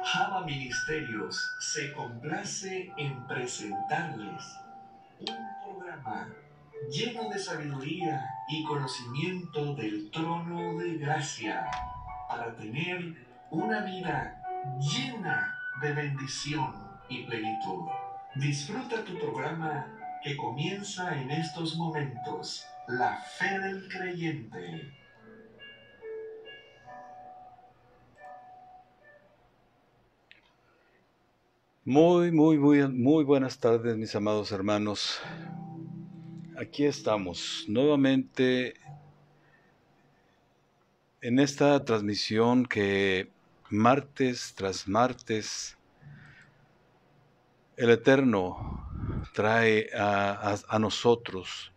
Java Ministerios se complace en presentarles un programa lleno de sabiduría y conocimiento del trono de gracia para tener una vida llena de bendición y plenitud. Disfruta tu programa que comienza en estos momentos, La Fe del Creyente. Muy buenas tardes, mis amados hermanos. Aquí estamos nuevamente en esta transmisión que martes tras martes el Eterno trae a nosotros,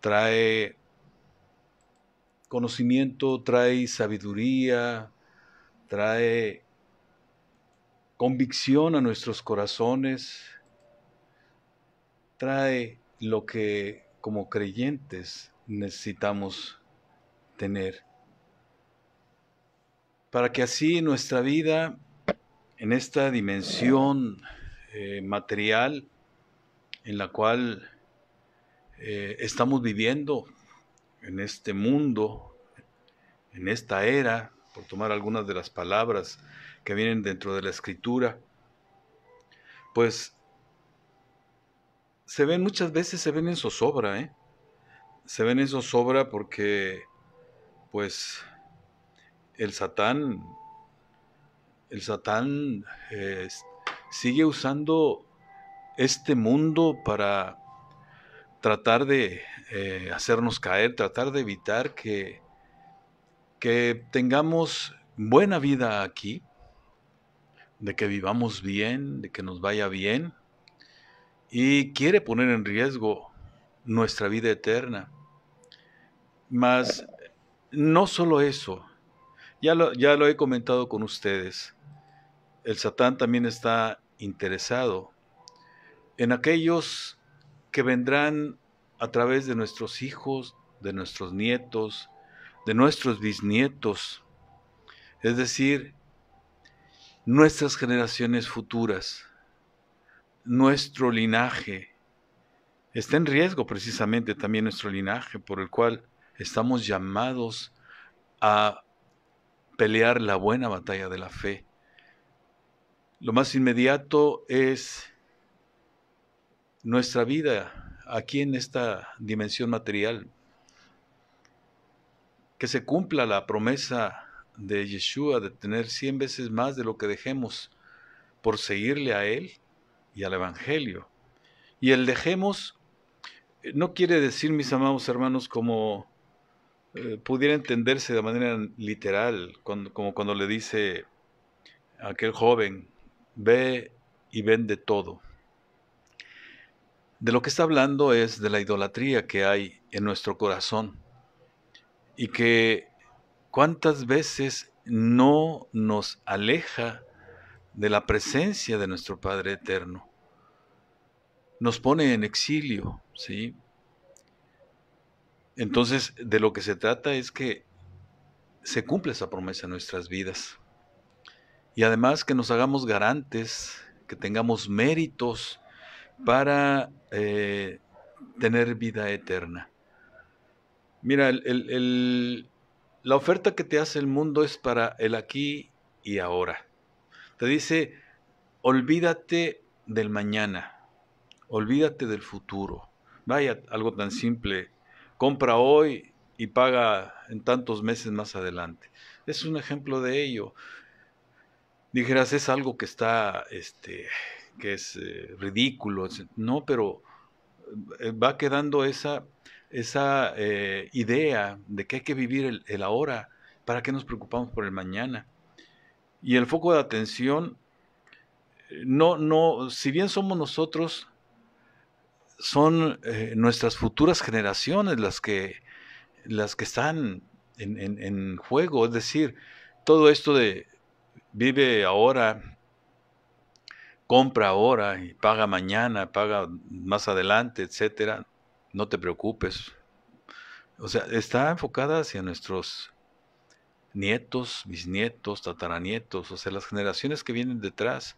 trae conocimiento, trae sabiduría, trae convicción a nuestros corazones, trae lo que como creyentes necesitamos tener, para que así nuestra vida en esta dimensión material en la cual estamos viviendo, en este mundo, en esta era, por tomar algunas de las palabras que vienen dentro de la Escritura, pues muchas veces se ven en zozobra, se ven en zozobra porque pues el Satán sigue usando este mundo para tratar de hacernos caer, tratar de evitar que tengamos buena vida aquí, de que vivamos bien, de que nos vaya bien, y quiere poner en riesgo nuestra vida eterna. Mas no solo eso, ya lo he comentado con ustedes, el Satán también está interesado en aquellos que vendrán a través de nuestros hijos, de nuestros nietos, de nuestros bisnietos, es decir, nuestras generaciones futuras, nuestro linaje. Está en riesgo precisamente también nuestro linaje, por el cual estamos llamados a pelear la buena batalla de la fe. Lo más inmediato es nuestra vida aquí en esta dimensión material. Que se cumpla la promesa de Yeshua de tener 100 veces más de lo que dejemos por seguirle a Él y al Evangelio. Y el dejemos no quiere decir, mis amados hermanos, como pudiera entenderse de manera literal, como cuando le dice a aquel joven, ve y vende todo. De lo que está hablando es de la idolatría que hay en nuestro corazón y que cuántas veces no nos aleja de la presencia de nuestro Padre Eterno. Nos pone en exilio, ¿sí? Entonces, de lo que se trata es que se cumpla esa promesa en nuestras vidas. Y además que nos hagamos garantes, que tengamos méritos para tener vida eterna. Mira, la oferta que te hace el mundo es para el aquí y ahora. Te dice, olvídate del mañana, olvídate del futuro. Vaya, algo tan simple, compra hoy y paga en tantos meses más adelante. Es un ejemplo de ello. Dijeras, es algo que está, que es ridículo. No, pero va quedando esa idea de que hay que vivir el ahora. ¿Para qué nos preocupamos por el mañana? Y el foco de atención, si bien somos nosotros, son nuestras futuras generaciones las que están en juego. Es decir, todo esto de vive ahora, compra ahora y paga mañana, paga más adelante, etcétera, no te preocupes. O sea, está enfocada hacia nuestros nietos, bisnietos, tataranietos, o sea, las generaciones que vienen detrás,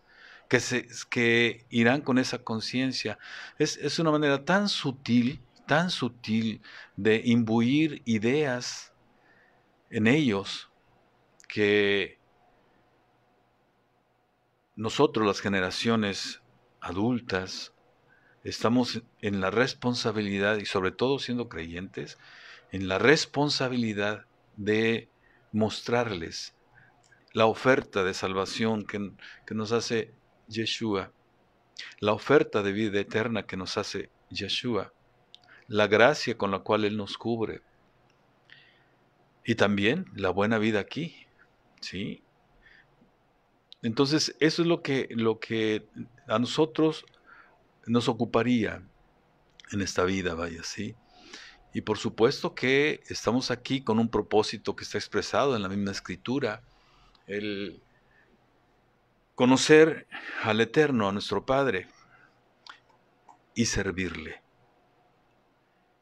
que irán con esa conciencia. Es una manera tan sutil de imbuir ideas en ellos que nosotros, las generaciones adultas, estamos en la responsabilidad, y sobre todo siendo creyentes, en la responsabilidad de mostrarles la oferta de salvación que nos hace Yeshua, la oferta de vida eterna que nos hace Yeshua, la gracia con la cual Él nos cubre, y también la buena vida aquí, ¿sí? Entonces, eso es lo que a nosotros nos ocuparía en esta vida, vaya, ¿sí? Y por supuesto que estamos aquí con un propósito que está expresado en la misma escritura, el conocer al Eterno, a nuestro Padre, y servirle.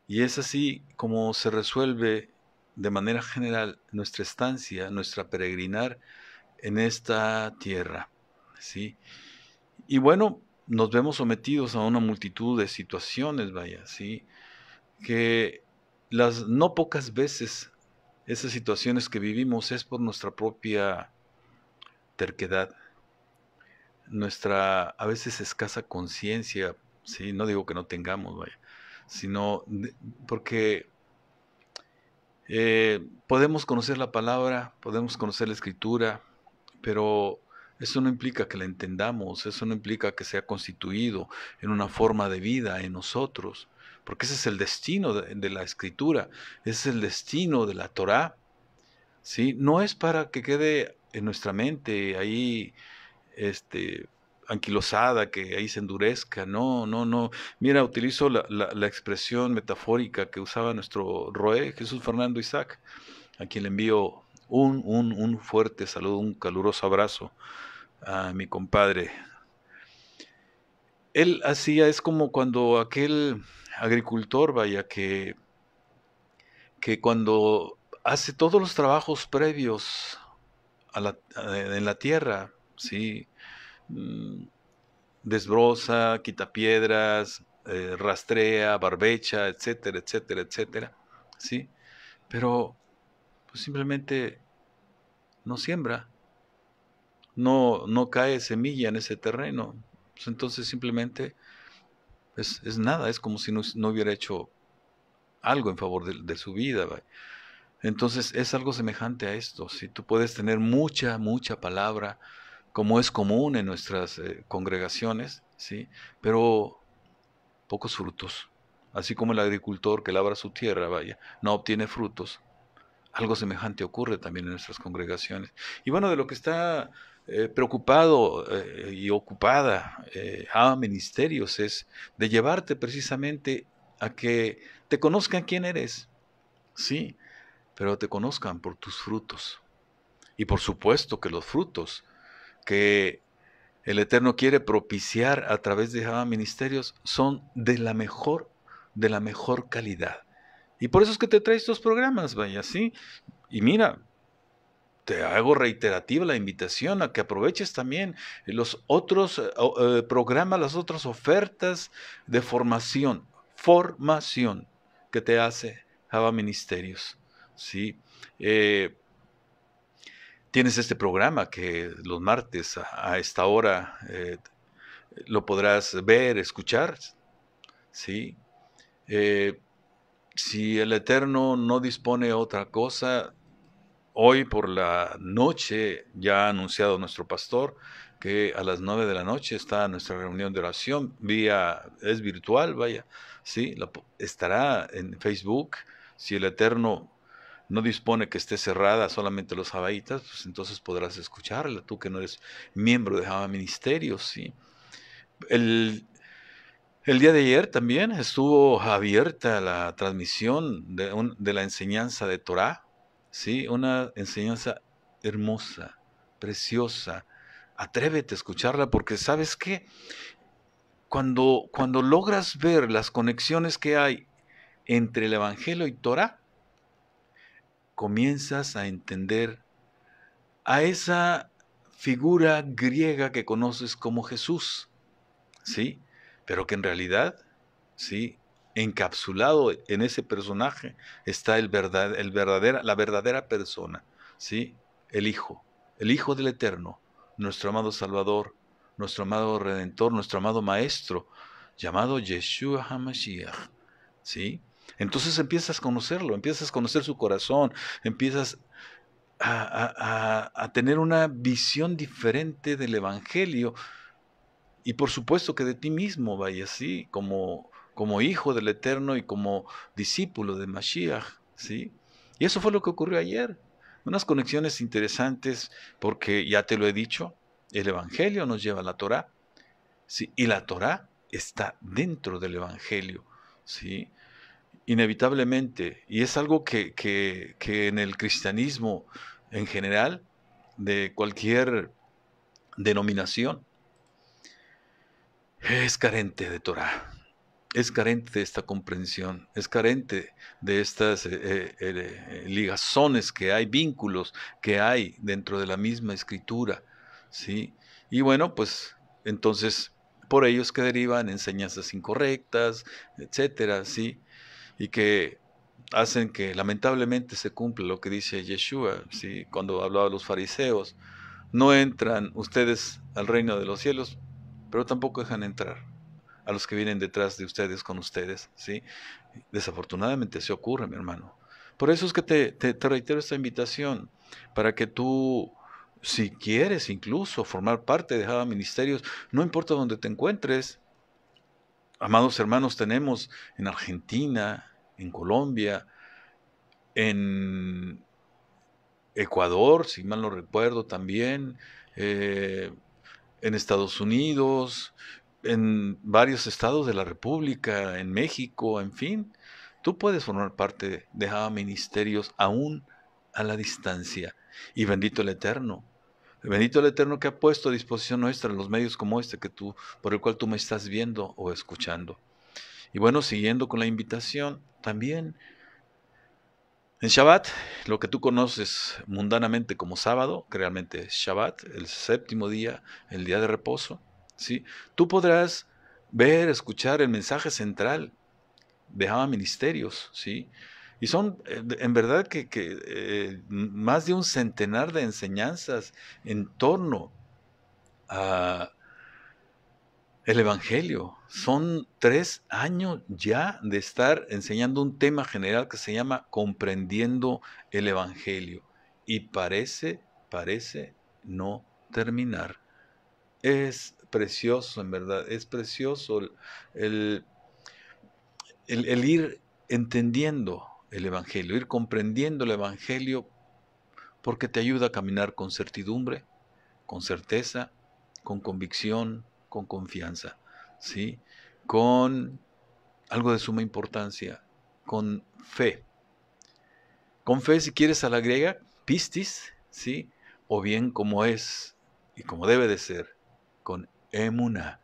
Y es así como se resuelve de manera general nuestra estancia, nuestra peregrinar en esta tierra, ¿sí? Y bueno, nos vemos sometidos a una multitud de situaciones, vaya, ¿sí? Que las no pocas veces esas situaciones que vivimos es por nuestra propia terquedad, nuestra a veces escasa conciencia, ¿sí? No digo que no tengamos, vaya, sino porque podemos conocer la palabra, podemos conocer la escritura, pero eso no implica que la entendamos, eso no implica que sea constituido en una forma de vida en nosotros, porque ese es el destino de la escritura, ese es el destino de la Torá, ¿sí? No es para que quede en nuestra mente ahí, anquilosada, que ahí se endurezca, no, no, no. Mira, utilizo la expresión metafórica que usaba nuestro Roé, Jesús Fernando Isaac, a quien le envío un fuerte saludo, un caluroso abrazo a mi compadre. Él hacía, es como cuando aquel agricultor, vaya, que cuando hace todos los trabajos previos en la tierra, ¿sí? Desbroza, quita piedras, rastrea, barbecha, etcétera, etcétera, etcétera, ¿sí? Pero pues simplemente no siembra, no cae semilla en ese terreno. Pues entonces simplemente es nada, es como si no hubiera hecho algo en favor de su vida, ¿va? Entonces es algo semejante a esto. Si tú puedes tener mucha, mucha palabra, como es común en nuestras congregaciones, ¿sí? Pero pocos frutos. Así como el agricultor que labra su tierra, vaya, no obtiene frutos. Algo semejante ocurre también en nuestras congregaciones. Y bueno, de lo que está preocupado y ocupada Ministerios es de llevarte precisamente a que te conozcan quién eres, sí, pero te conozcan por tus frutos. Y por supuesto que los frutos que el Eterno quiere propiciar a través de Ministerios son de la mejor calidad. Y por eso es que te trae estos programas, vaya, ¿sí? Y mira, te hago reiterativa la invitación a que aproveches también los otros programas, las otras ofertas de formación que te hace Java Ministerios, ¿sí? Tienes este programa que los martes a esta hora lo podrás ver, escuchar, ¿sí? Si el Eterno no dispone otra cosa, hoy por la noche ya ha anunciado nuestro pastor que a las 9 de la noche está nuestra reunión de oración, es virtual, vaya, ¿sí? Estará en Facebook. Si el Eterno no dispone que esté cerrada solamente los jabaitas, pues entonces podrás escucharla, tú que no eres miembro de Java Ministerios, ¿sí? El día de ayer también estuvo abierta la transmisión de la enseñanza de Torá, ¿sí? Una enseñanza hermosa, preciosa. Atrévete a escucharla porque ¿sabes qué? Cuando logras ver las conexiones que hay entre el Evangelio y Torá, comienzas a entender a esa figura griega que conoces como Jesús, ¿sí? Pero que en realidad, ¿sí? Encapsulado en ese personaje está la verdadera persona, ¿sí? El Hijo del Eterno, nuestro amado Salvador, nuestro amado Redentor, nuestro amado Maestro, llamado Yeshua HaMashiach, ¿sí? Entonces empiezas a conocerlo, empiezas a conocer su corazón, empiezas a tener una visión diferente del Evangelio y por supuesto que de ti mismo, vaya, ¿sí? Como hijo del Eterno y como discípulo de Mashiach, ¿sí? Y eso fue lo que ocurrió ayer. Unas conexiones interesantes porque, ya te lo he dicho, el Evangelio nos lleva a la Torá, ¿sí? Y la Torá está dentro del Evangelio, ¿sí? Inevitablemente, y es algo que en el cristianismo en general, de cualquier denominación, es carente de Torah, es carente de esta comprensión, es carente de estas ligazones que hay, vínculos que hay dentro de la misma escritura, ¿sí? Y bueno, pues entonces por ellos que derivan enseñanzas incorrectas, etcétera, ¿sí? Y que hacen que lamentablemente se cumpla lo que dice Yeshua, ¿sí? Cuando hablaba de los fariseos, no entran ustedes al reino de los cielos, pero tampoco dejan entrar a los que vienen detrás de ustedes con ustedes, ¿sí? Desafortunadamente se ocurre, mi hermano. Por eso es que te reitero esta invitación, para que tú, si quieres incluso formar parte de Java Ministerios, no importa dónde te encuentres, amados hermanos, tenemos en Argentina, en Colombia, en Ecuador, si mal no recuerdo también, eh, en Estados Unidos, en varios estados de la República, en México, en fin. Tú puedes formar parte de Java Ministerios aún a la distancia. Y bendito el Eterno que ha puesto a disposición nuestra los medios como este por el cual tú me estás viendo o escuchando. Y bueno, siguiendo con la invitación, también en Shabbat, lo que tú conoces mundanamente como sábado, que realmente es Shabbat, el séptimo día, el día de reposo, ¿sí? Tú podrás ver, escuchar el mensaje central de Java Ministerios, ¿sí? Y son, en verdad, más de un centenar de enseñanzas en torno a el Evangelio. Son 3 años ya de estar enseñando un tema general que se llama Comprendiendo el Evangelio. Y parece no terminar. Es precioso, en verdad, es precioso el, el ir entendiendo el Evangelio, ir comprendiendo el Evangelio, porque te ayuda a caminar con certidumbre, con certeza, con convicción, con confianza, ¿sí? Con algo de suma importancia, con fe. Con fe, si quieres, a la griega, pistis, ¿sí? O bien como es y como debe de ser, con emuná.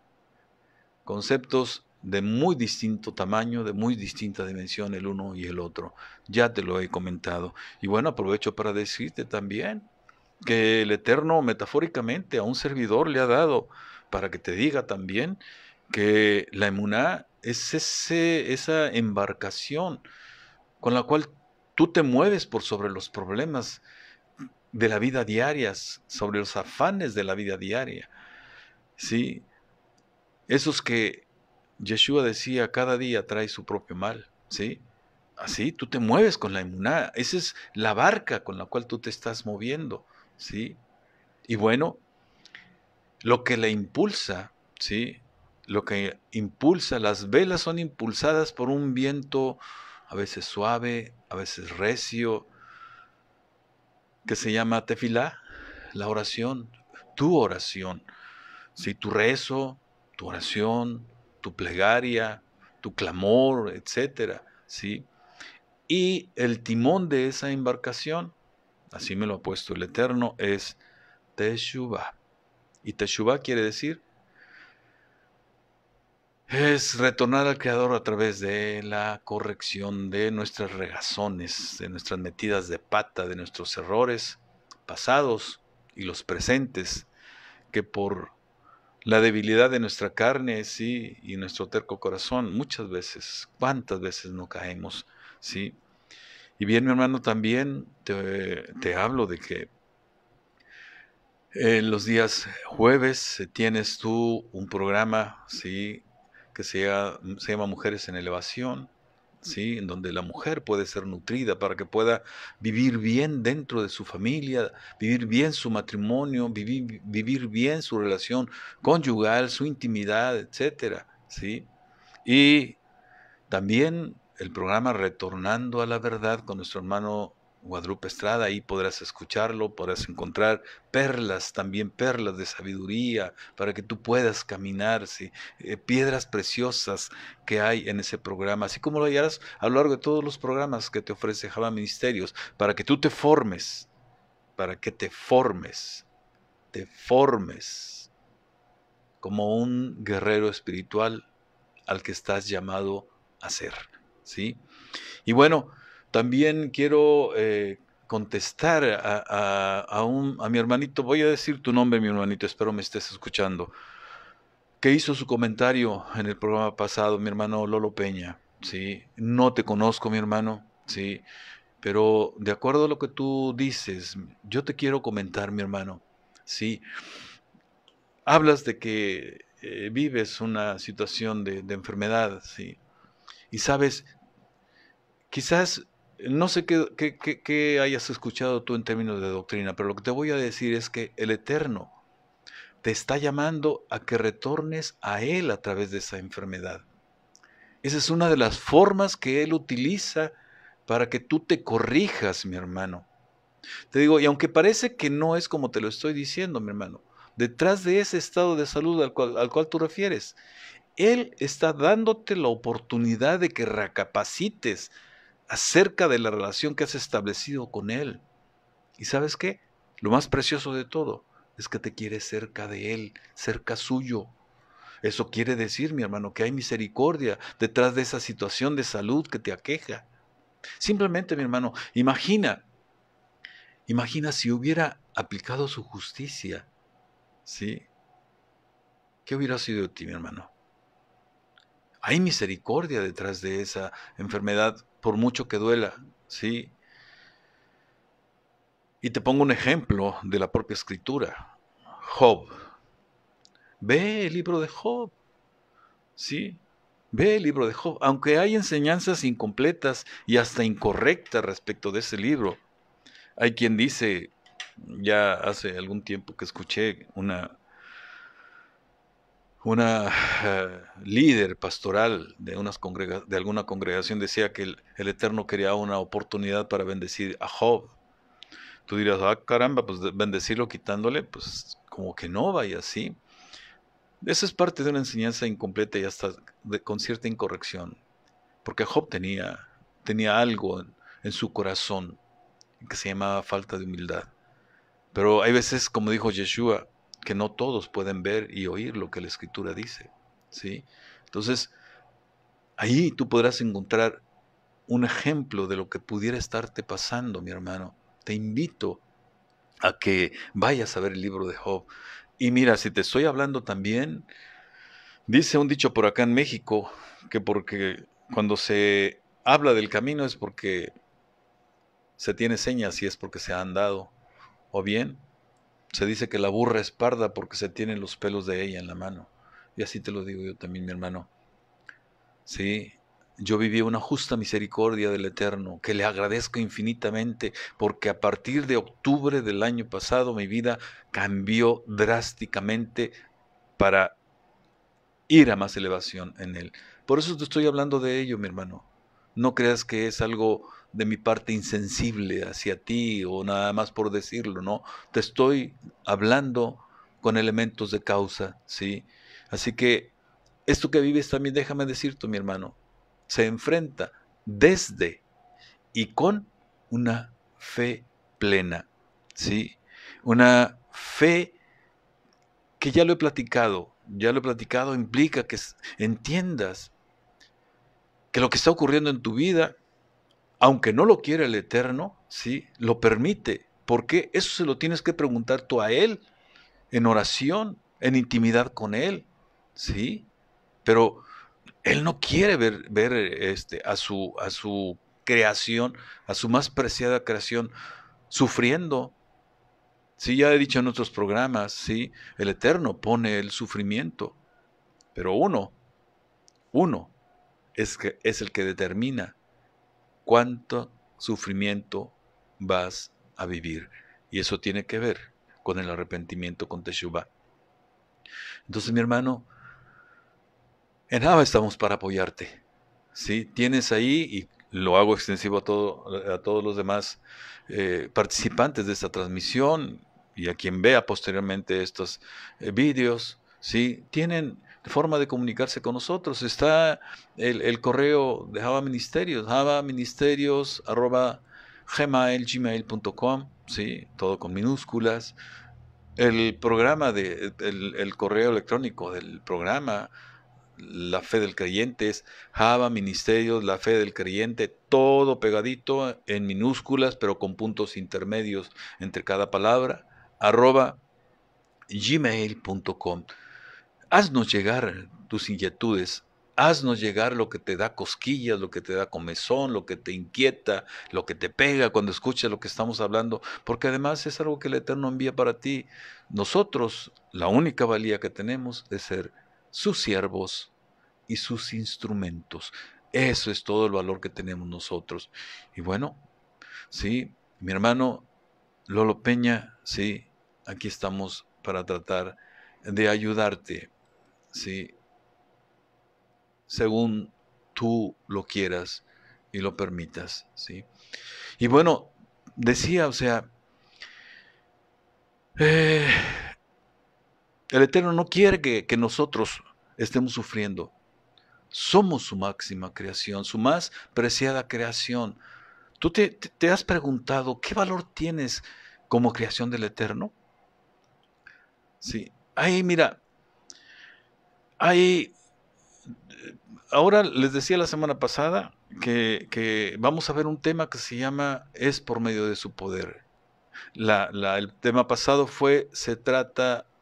Conceptos de muy distinto tamaño, de muy distinta dimensión el uno y el otro. Ya te lo he comentado. Y bueno, aprovecho para decirte también que el Eterno metafóricamente a un servidor le ha dado para que te diga también que la emuná es esa embarcación con la cual tú te mueves por sobre los problemas de la vida diaria, sobre los afanes de la vida diaria, ¿sí? Esos que Yeshua decía, cada día trae su propio mal, ¿sí? Así, tú te mueves con la emuná, esa es la barca con la cual tú te estás moviendo, ¿sí? Y bueno, lo que le impulsa, ¿sí? Lo que impulsa, las velas son impulsadas por un viento a veces suave, a veces recio, que se llama tefilá, la oración, tu oración, ¿sí? Tu rezo, tu oración, tu plegaria, tu clamor, etcétera, ¿sí? Y el timón de esa embarcación, así me lo ha puesto el Eterno, es Teshuvah. Y Teshuvah quiere decir es retornar al Creador a través de la corrección de nuestras regazones, de nuestras metidas de pata, de nuestros errores pasados y los presentes, que por la debilidad de nuestra carne, sí, y nuestro terco corazón, muchas veces, cuántas veces no caemos, sí. Y bien, mi hermano, también te hablo de que los días jueves tienes tú un programa, sí, que se llama Mujeres en Elevación, sí, en donde la mujer puede ser nutrida para que pueda vivir bien dentro de su familia, vivir bien su matrimonio, vivir bien su relación conyugal, su intimidad, etcétera, sí. Y también el programa Retornando a la Verdad con nuestro hermano Guadalupe Estrada, ahí podrás escucharlo, podrás encontrar perlas, también perlas de sabiduría, para que tú puedas caminar, ¿sí? Piedras preciosas que hay en ese programa, así como lo hallarás a lo largo de todos los programas que te ofrece Java Ministerios, para que tú te formes, para que te formes como un guerrero espiritual al que estás llamado a ser, ¿sí? Y bueno, también quiero contestar a mi hermanito, voy a decir tu nombre, mi hermanito, espero me estés escuchando, que hizo su comentario en el programa pasado, mi hermano Lolo Peña, ¿sí? No te conozco, mi hermano, ¿sí? Pero de acuerdo a lo que tú dices, yo te quiero comentar, mi hermano, ¿sí? Hablas de que vives una situación de enfermedad, ¿sí? Y sabes, quizás, no sé qué hayas escuchado tú en términos de doctrina, pero lo que te voy a decir es que el Eterno te está llamando a que retornes a Él a través de esa enfermedad. Esa es una de las formas que Él utiliza para que tú te corrijas, mi hermano. Te digo, y aunque parece que no es como te lo estoy diciendo, mi hermano, detrás de ese estado de salud al cual tú refieres, Él está dándote la oportunidad de que recapacites acerca de la relación que has establecido con Él. ¿Y sabes qué? Lo más precioso de todo es que te quiere cerca de Él, cerca suyo. Eso quiere decir, mi hermano, que hay misericordia detrás de esa situación de salud que te aqueja. Simplemente, mi hermano, imagina si hubiera aplicado su justicia, ¿sí? ¿Qué hubiera sido de ti, mi hermano? Hay misericordia detrás de esa enfermedad, por mucho que duela, ¿sí? Y te pongo un ejemplo de la propia escritura. Job. Ve el libro de Job, ¿sí? Ve el libro de Job. Aunque hay enseñanzas incompletas y hasta incorrectas respecto de ese libro. Hay quien dice, ya hace algún tiempo que escuché una líder pastoral de alguna congregación decía que el Eterno quería una oportunidad para bendecir a Job. Tú dirás, ah, caramba, pues bendecirlo quitándole, pues como que no vaya así. Esa es parte de una enseñanza incompleta y hasta con cierta incorrección, porque Job tenía algo en su corazón que se llamaba falta de humildad. Pero hay veces, como dijo Yeshua, que no todos pueden ver y oír lo que la Escritura dice, ¿sí? Entonces, ahí tú podrás encontrar un ejemplo de lo que pudiera estarte pasando, mi hermano. Te invito a que vayas a ver el libro de Job. Y mira, si te estoy hablando también, dice un dicho por acá en México, que porque cuando se habla del camino es porque se tiene señas y es porque se ha andado. O bien, se dice que la burra es parda porque se tienen los pelos de ella en la mano. Y así te lo digo yo también, mi hermano. Sí, yo viví una justa misericordia del Eterno, que le agradezco infinitamente, porque a partir de octubre del año pasado mi vida cambió drásticamente para ir a más elevación en Él. Por eso te estoy hablando de ello, mi hermano. No creas que es algo de mi parte insensible hacia ti o nada más por decirlo, ¿no? Te estoy hablando con elementos de causa, ¿sí? Así que esto que vives también, déjame decirte, mi hermano, se enfrenta desde y con una fe plena, ¿sí? Una fe que ya lo he platicado, ya lo he platicado, implica que entiendas que lo que está ocurriendo en tu vida, aunque no lo quiere el Eterno, ¿sí? Lo permite. ¿Por qué? Eso se lo tienes que preguntar tú a Él, en oración, en intimidad con Él, ¿sí? Pero Él no quiere ver a su creación, a su más preciada creación, sufriendo. Sí, ya he dicho en otros programas, sí, el Eterno pone el sufrimiento, pero uno es el que determina cuánto sufrimiento vas a vivir. Y eso tiene que ver con el arrepentimiento, con Teshuvah. Entonces, mi hermano, en Java estamos para apoyarte. ¿Sí? Tienes ahí, y lo hago extensivo a todos los demás participantes de esta transmisión y a quien vea posteriormente estos vídeos, ¿sí? Tienen forma de comunicarse con nosotros. Está el correo de Java Ministerios, javaministerios@gmail.com, ¿sí? Todo con minúsculas. El programa el correo electrónico del programa, La Fe del Creyente, es Java Ministerios, La Fe del Creyente, todo pegadito en minúsculas, pero con puntos intermedios entre cada palabra, @gmail.com. Haznos llegar tus inquietudes, haznos llegar lo que te da cosquillas, lo que te da comezón, lo que te inquieta, lo que te pega cuando escuchas lo que estamos hablando, porque además es algo que el Eterno envía para ti. Nosotros, la única valía que tenemos es ser sus siervos y sus instrumentos. Eso es todo el valor que tenemos nosotros. Y bueno, sí, mi hermano Lolo Peña, sí, aquí estamos para tratar de ayudarte, sí, según tú lo quieras y lo permitas, sí. Y bueno, decía, o sea, eh, el Eterno no quiere que nosotros estemos sufriendo. Somos su máxima creación, su más preciada creación. ¿Tú te has preguntado qué valor tienes como creación del Eterno? Sí. Ahí, mira, ahí, ahora les decía la semana pasada que vamos a ver un tema que se llama Es por medio de su poder. El tema pasado fue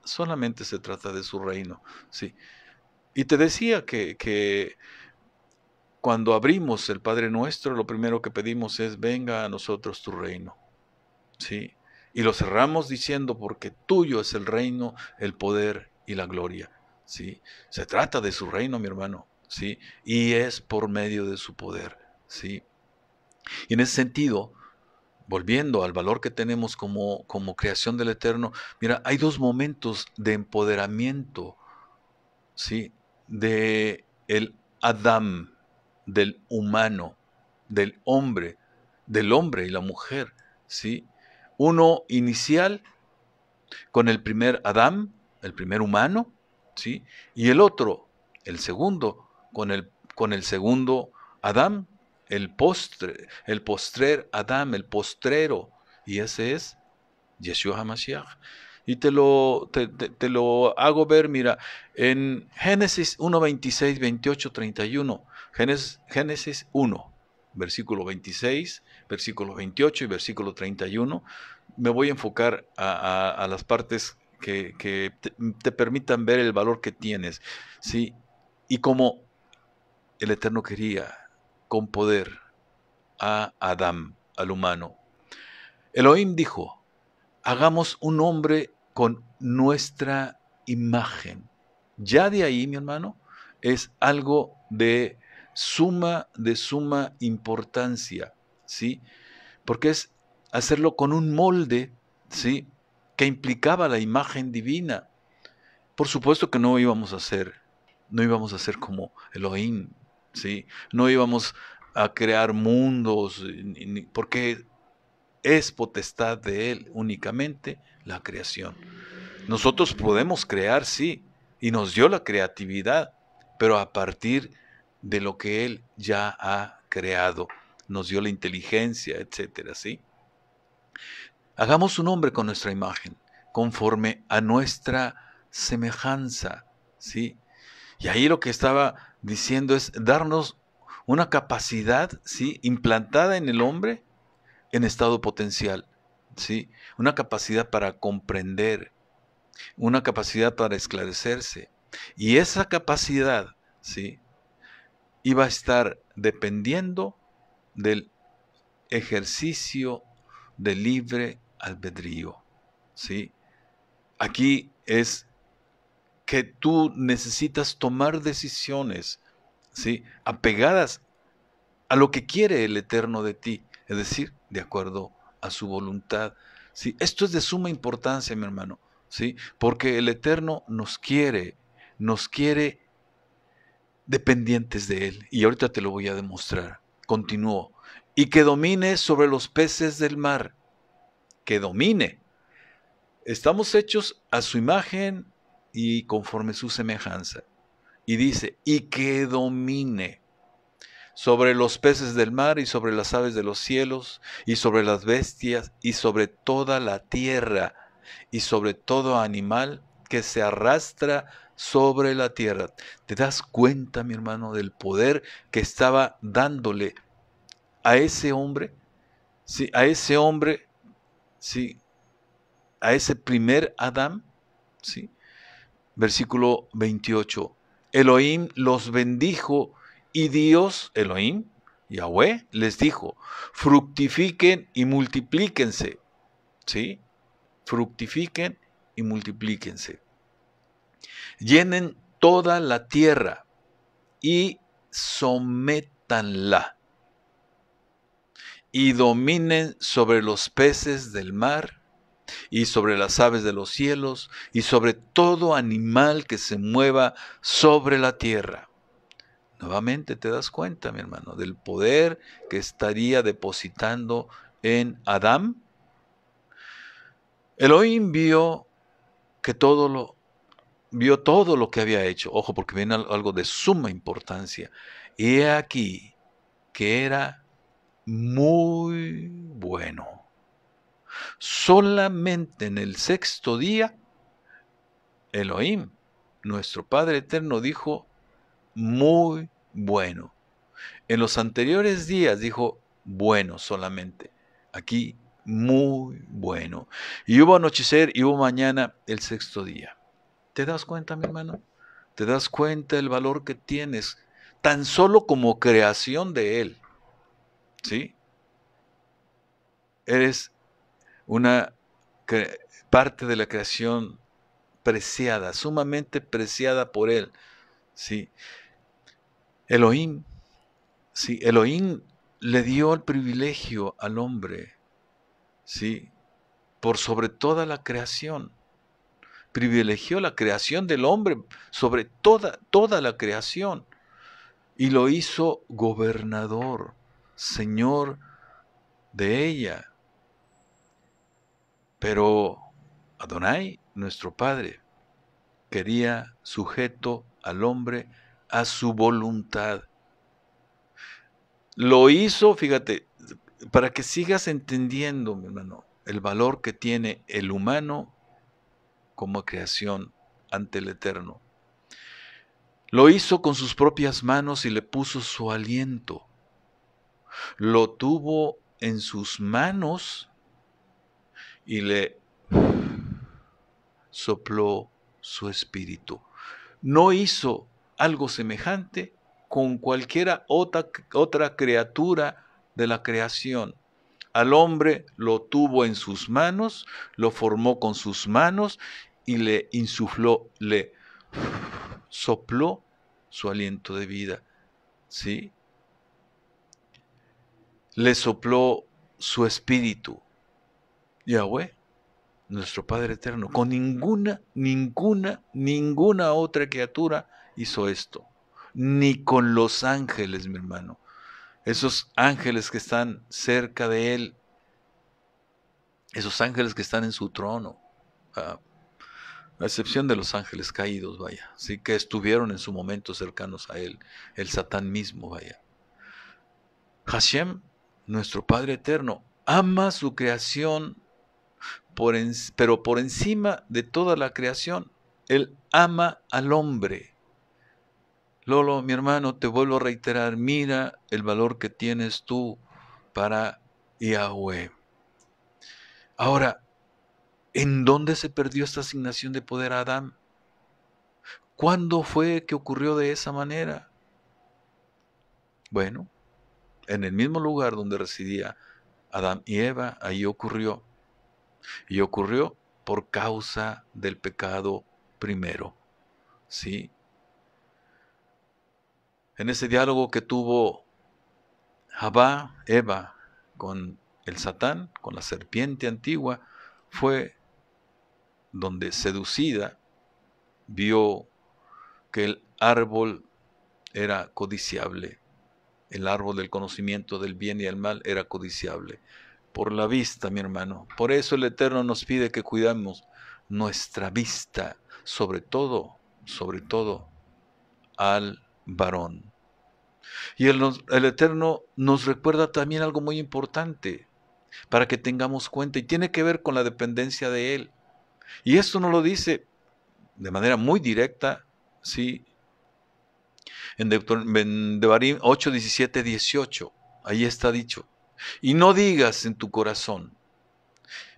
solamente se trata de su reino. Sí. Y te decía que cuando abrimos el Padre Nuestro, lo primero que pedimos es, venga a nosotros tu reino. ¿Sí? Y lo cerramos diciendo, porque tuyo es el reino, el poder y la gloria. ¿Sí? Se trata de su reino, mi hermano. ¿Sí? Y es por medio de su poder. ¿Sí? Y en ese sentido, volviendo al valor que tenemos como creación del Eterno, mira, hay dos momentos de empoderamiento, ¿sí? De el Adam, del humano, del hombre y la mujer, ¿sí? Uno inicial con el primer Adán, el primer humano, ¿sí? Y el otro, el segundo, con el segundo Adán, el postrer Adán, el postrero, y ese es Yeshua HaMashiach. Y te lo hago ver, mira, en Génesis 1, 26, 28, 31. Génesis 1, versículo 26, versículo 28 y versículo 31. Me voy a enfocar a las partes que te permitan ver el valor que tienes, ¿sí? Y como el Eterno quería con poder a Adán, al humano. Elohim dijo, hagamos un hombre con nuestra imagen. Ya de ahí, mi hermano, es algo de suma importancia, ¿sí? Porque es hacerlo con un molde, ¿sí? Que implicaba la imagen divina. Por supuesto que no íbamos a ser como Elohim, ¿sí? No íbamos a crear mundos, porque es potestad de Él únicamente la creación. Nosotros podemos crear, sí, y nos dio la creatividad, pero a partir de lo que Él ya ha creado, nos dio la inteligencia, etcétera, ¿sí? Hagamos un hombre con nuestra imagen, conforme a nuestra semejanza, ¿sí? Y ahí lo que estaba diciendo es darnos una capacidad, ¿sí? Implantada en el hombre en estado potencial, ¿sí? Una capacidad para comprender, una capacidad para esclarecerse. Y esa capacidad, ¿sí? Iba a estar dependiendo del ejercicio de libre albedrío, ¿sí? Aquí es que tú necesitas tomar decisiones, ¿sí? Apegadas a lo que quiere el Eterno de ti, es decir, de acuerdo a su voluntad. ¿Sí? Esto es de suma importancia, mi hermano, ¿sí? Porque el Eterno nos quiere dependientes de Él. Y ahorita te lo voy a demostrar. Continúo. Y que domine sobre los peces del mar. Que domine. Estamos hechos a su imagen y conforme su semejanza. Y dice, y que domine sobre los peces del mar y sobre las aves de los cielos y sobre las bestias y sobre toda la tierra y sobre todo animal que se arrastra sobre la tierra. ¿Te das cuenta, mi hermano, del poder que estaba dándole a ese hombre? Sí, a ese hombre, sí, a ese primer Adán, sí. Versículo 28. Elohim los bendijo y Dios, Elohim, Yahweh, les dijo, fructifiquen y multiplíquense. ¿Sí? Fructifiquen y multiplíquense. Llenen toda la tierra y sométanla. Y dominen sobre los peces del mar y sobre las aves de los cielos, y sobre todo animal que se mueva sobre la tierra. Nuevamente te das cuenta, mi hermano, del poder que estaría depositando en Adán. Elohim vio todo lo que había hecho. Ojo, porque viene algo de suma importancia. Y he aquí que era muy bueno. Solamente en el sexto día, Elohim, nuestro Padre Eterno, dijo, muy bueno. En los anteriores días dijo, bueno solamente. Aquí, muy bueno. Y hubo anochecer y hubo mañana el sexto día. ¿Te das cuenta, mi hermano? ¿Te das cuenta el valor que tienes tan solo como creación de Él? ¿Sí? Eres una parte de la creación preciada, sumamente preciada por Él. ¿Sí? Elohim, sí, Elohim le dio el privilegio al hombre, ¿sí? Por sobre toda la creación. Privilegió la creación del hombre sobre toda la creación. Y lo hizo gobernador, señor de ella. Pero Adonai, nuestro Padre, quería sujeto al hombre a su voluntad. Lo hizo, fíjate, para que sigas entendiendo, mi hermano, el valor que tiene el humano como creación ante el Eterno. Lo hizo con sus propias manos y le puso su aliento. Lo tuvo en sus manos y le sopló su espíritu. No hizo algo semejante con cualquiera otra criatura de la creación. Al hombre lo tuvo en sus manos, lo formó con sus manos y le insufló, le sopló su aliento de vida. ¿Sí? Le sopló su espíritu. Yahweh, nuestro Padre Eterno, con ninguna otra criatura hizo esto. Ni con los ángeles, mi hermano. Esos ángeles que están cerca de Él. Esos ángeles que están en su trono. A excepción de los ángeles caídos, vaya. Sí, que estuvieron en su momento cercanos a Él. El Satán mismo, vaya. Hashem, nuestro Padre Eterno, ama su creación, pero por encima de toda la creación, Él ama al hombre. Lolo, mi hermano, te vuelvo a reiterar, mira el valor que tienes tú para Yahweh. Ahora, ¿en dónde se perdió esta asignación de poder a Adán? ¿Cuándo fue que ocurrió de esa manera? Bueno, en el mismo lugar donde residía Adán y Eva, ahí ocurrió. Y ocurrió por causa del pecado primero. ¿Sí? En ese diálogo que tuvo Eva, con el Satán, con la serpiente antigua, fue donde seducida vio que el árbol era codiciable. El árbol del conocimiento del bien y el mal era codiciable. Por la vista, mi hermano. Por eso el Eterno nos pide que cuidemos nuestra vista, sobre todo al varón. Y el Eterno nos recuerda también algo muy importante para que tengamos cuenta, y tiene que ver con la dependencia de Él. Y esto nos lo dice de manera muy directa, ¿sí? En Devarim 8, 17, 18, ahí está dicho. Y no digas en tu corazón,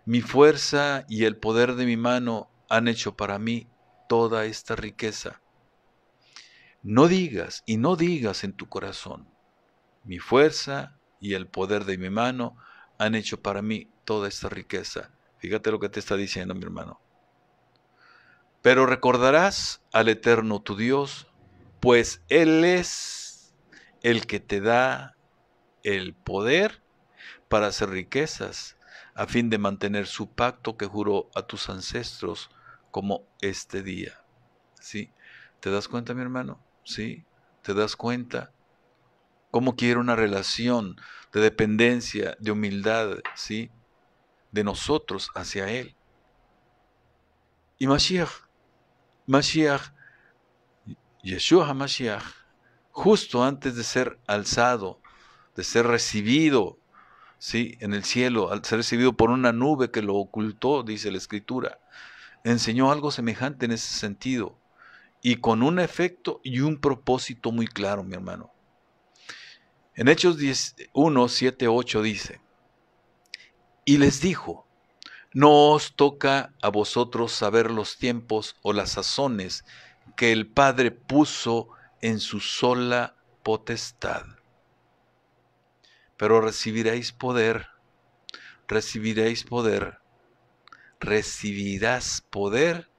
mi fuerza y el poder de mi mano han hecho para mí toda esta riqueza. No digas en tu corazón, mi fuerza y el poder de mi mano han hecho para mí toda esta riqueza. Fíjate lo que te está diciendo, mi hermano. Pero recordarás al Eterno tu Dios, pues Él es el que te da el poder para hacer riquezas, a fin de mantener su pacto que juró a tus ancestros como este día. ¿Sí? ¿Te das cuenta, mi hermano? ¿Sí? ¿Te das cuenta? Cómo quiere una relación de dependencia, de humildad, ¿sí? De nosotros hacia Él. Y Mashiach, Yeshua HaMashiach, justo antes de ser alzado, de ser recibido, ¿sí? En el cielo, al ser recibido por una nube que lo ocultó, dice la Escritura, enseñó algo semejante en ese sentido, y con un efecto y un propósito muy claro, mi hermano. En Hechos 1, 7, 8 dice, y les dijo, no os toca a vosotros saber los tiempos o las sazones que el Padre puso en su sola potestad. Pero recibirás poder, recibirás poder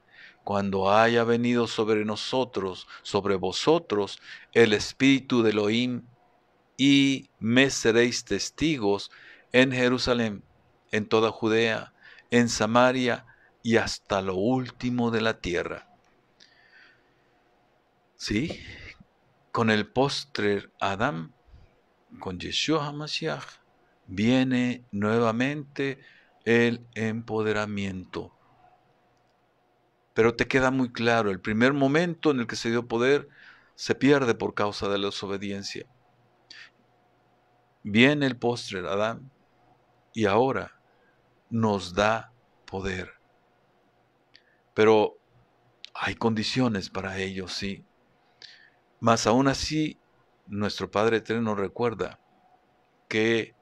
cuando haya venido sobre nosotros, sobre vosotros, el Espíritu de Elohim, y me seréis testigos en Jerusalén, en toda Judea, en Samaria y hasta lo último de la tierra. ¿Sí? Con el postrer Adán, con Yeshua HaMashiach, viene nuevamente el empoderamiento. Pero te queda muy claro, el primer momento en el que se dio poder se pierde por causa de la desobediencia. Viene el postrer Adán y ahora nos da poder. Pero hay condiciones para ello, sí. Mas aún así, nuestro Padre Eterno recuerda que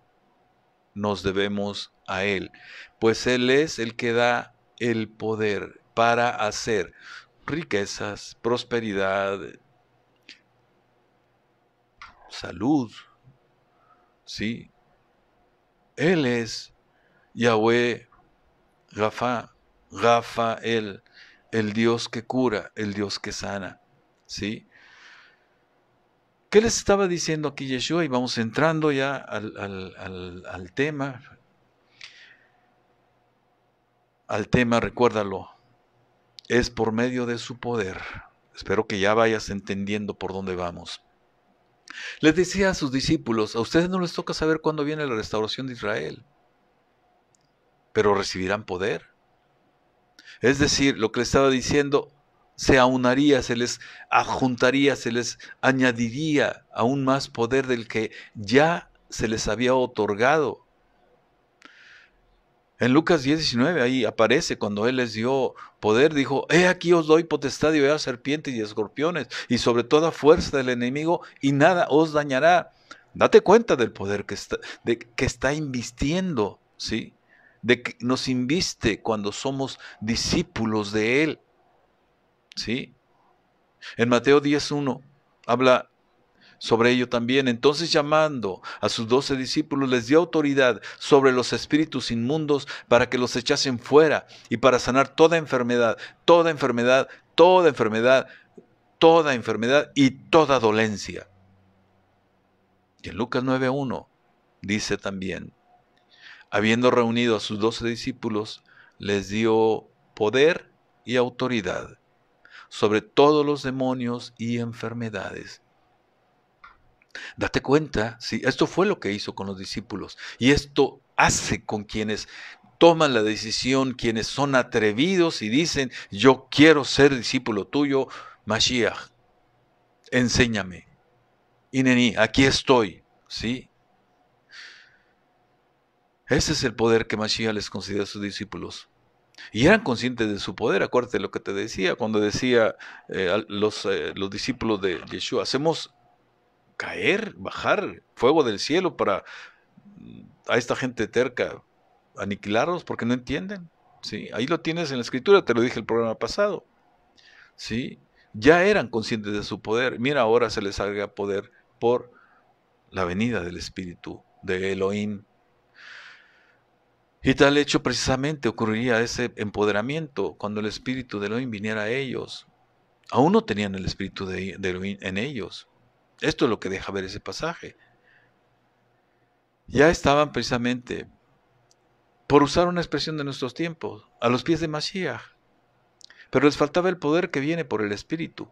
nos debemos a Él, pues Él es el que da el poder para hacer riquezas, prosperidad, salud, ¿sí? Él es Yahweh Rafael, el Dios que cura, el Dios que sana, ¿sí? ¿Qué les estaba diciendo aquí Yeshua? Y vamos entrando ya al tema. Al tema, recuérdalo, es por medio de su poder. Espero que ya vayas entendiendo por dónde vamos. Les decía a sus discípulos, a ustedes no les toca saber cuándo viene la restauración de Israel, pero recibirán poder. Es decir, lo que les estaba diciendo, se aunaría, se les adjuntaría, se les añadiría aún más poder del que ya se les había otorgado. En Lucas 10:19, ahí aparece cuando Él les dio poder, dijo, he aquí os doy potestad de hollar serpientes y escorpiones, y sobre toda fuerza del enemigo, y nada os dañará. Date cuenta del poder que está invistiendo, ¿sí? De que nos inviste cuando somos discípulos de Él, ¿sí? En Mateo 10:1 habla sobre ello también. Entonces, llamando a sus 12 discípulos, les dio autoridad sobre los espíritus inmundos para que los echasen fuera y para sanar toda enfermedad, toda enfermedad, toda enfermedad, toda enfermedad y toda dolencia. Y en Lucas 9:1 dice también, habiendo reunido a sus 12 discípulos, les dio poder y autoridad sobre todos los demonios y enfermedades. Date cuenta, ¿sí? Esto fue lo que hizo con los discípulos. Y esto hace con quienes toman la decisión, quienes son atrevidos y dicen, yo quiero ser discípulo tuyo, Mashiach, enséñame. Ineni, aquí estoy, ¿sí? Ese es el poder que Mashiach les concedió a sus discípulos. Y eran conscientes de su poder. Acuérdate lo que te decía, cuando decía los discípulos de Yeshua, hacemos caer, bajar fuego del cielo para a esta gente terca aniquilarlos porque no entienden, ¿sí? Ahí lo tienes en la escritura, te lo dije el programa pasado, ¿sí? Ya eran conscientes de su poder. Mira, ahora se les agrega poder por la venida del Espíritu de Elohim. Y tal hecho precisamente ocurriría ese empoderamiento cuando el Espíritu de Elohim viniera a ellos. Aún no tenían el Espíritu de Elohim en ellos. Esto es lo que deja ver ese pasaje. Ya estaban precisamente, por usar una expresión de nuestros tiempos, a los pies de Mashiach. Pero les faltaba el poder que viene por el Espíritu.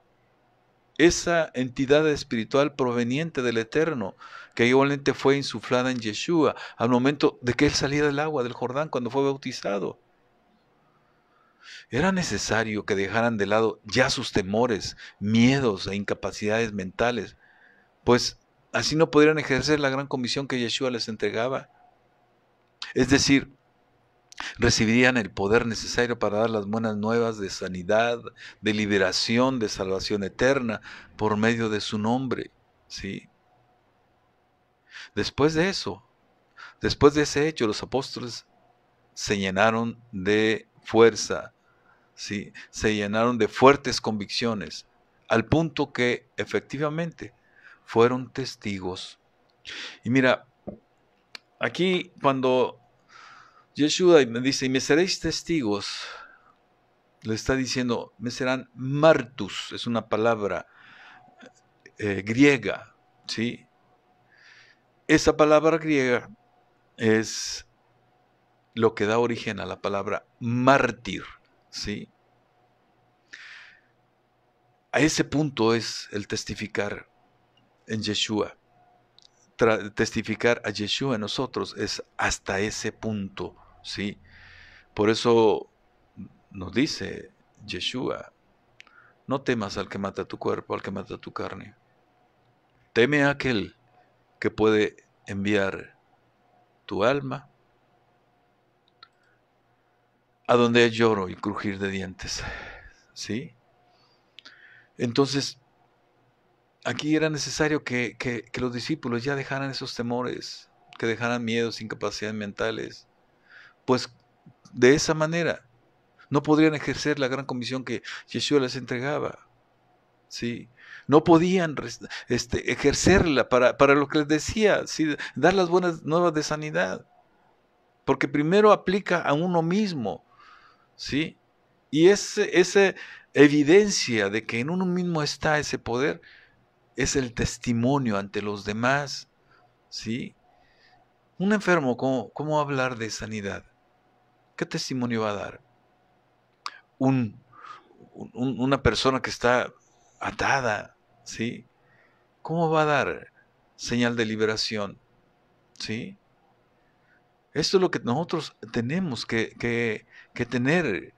Esa entidad espiritual proveniente del Eterno, que igualmente fue insuflada en Yeshua al momento de que él salía del agua del Jordán cuando fue bautizado. Era necesario que dejaran de lado ya sus temores, miedos e incapacidades mentales, pues así no podrían ejercer la gran comisión que Yeshua les entregaba. Es decir, recibirían el poder necesario para dar las buenas nuevas de sanidad, de liberación, de salvación eterna, por medio de su nombre, ¿sí? Después de eso, después de ese hecho, los apóstoles se llenaron de fuerza, ¿sí? Se llenaron de fuertes convicciones, al punto que efectivamente fueron testigos. Y mira, aquí cuando Yeshua me dice, y me seréis testigos, le está diciendo, me serán martus, es una palabra griega, ¿sí? Esa palabra griega es lo que da origen a la palabra mártir, ¿sí? A ese punto es el testificar en Yeshua. Testificar a Yeshua en nosotros es hasta ese punto, ¿sí? Por eso nos dice Yeshua, no temas al que mata tu cuerpo, al que mata tu carne. Teme a aquel que puede enviar tu alma a donde hay lloro y crujir de dientes, ¿sí? Entonces, aquí era necesario que los discípulos ya dejaran esos temores, que dejaran miedos, incapacidades mentales, pues de esa manera no podrían ejercer la gran comisión que Yeshua les entregaba, ¿sí? No podían ejercerla para lo que les decía, ¿sí? Dar las buenas nuevas de sanidad, porque primero aplica a uno mismo, ¿sí? Y esa evidencia de que en uno mismo está ese poder es el testimonio ante los demás, ¿sí? Un enfermo, ¿cómo hablar de sanidad? ¿Qué testimonio va a dar? Una persona que está atada, ¿sí? ¿Cómo va a dar señal de liberación? ¿Sí? Esto es lo que nosotros tenemos que tener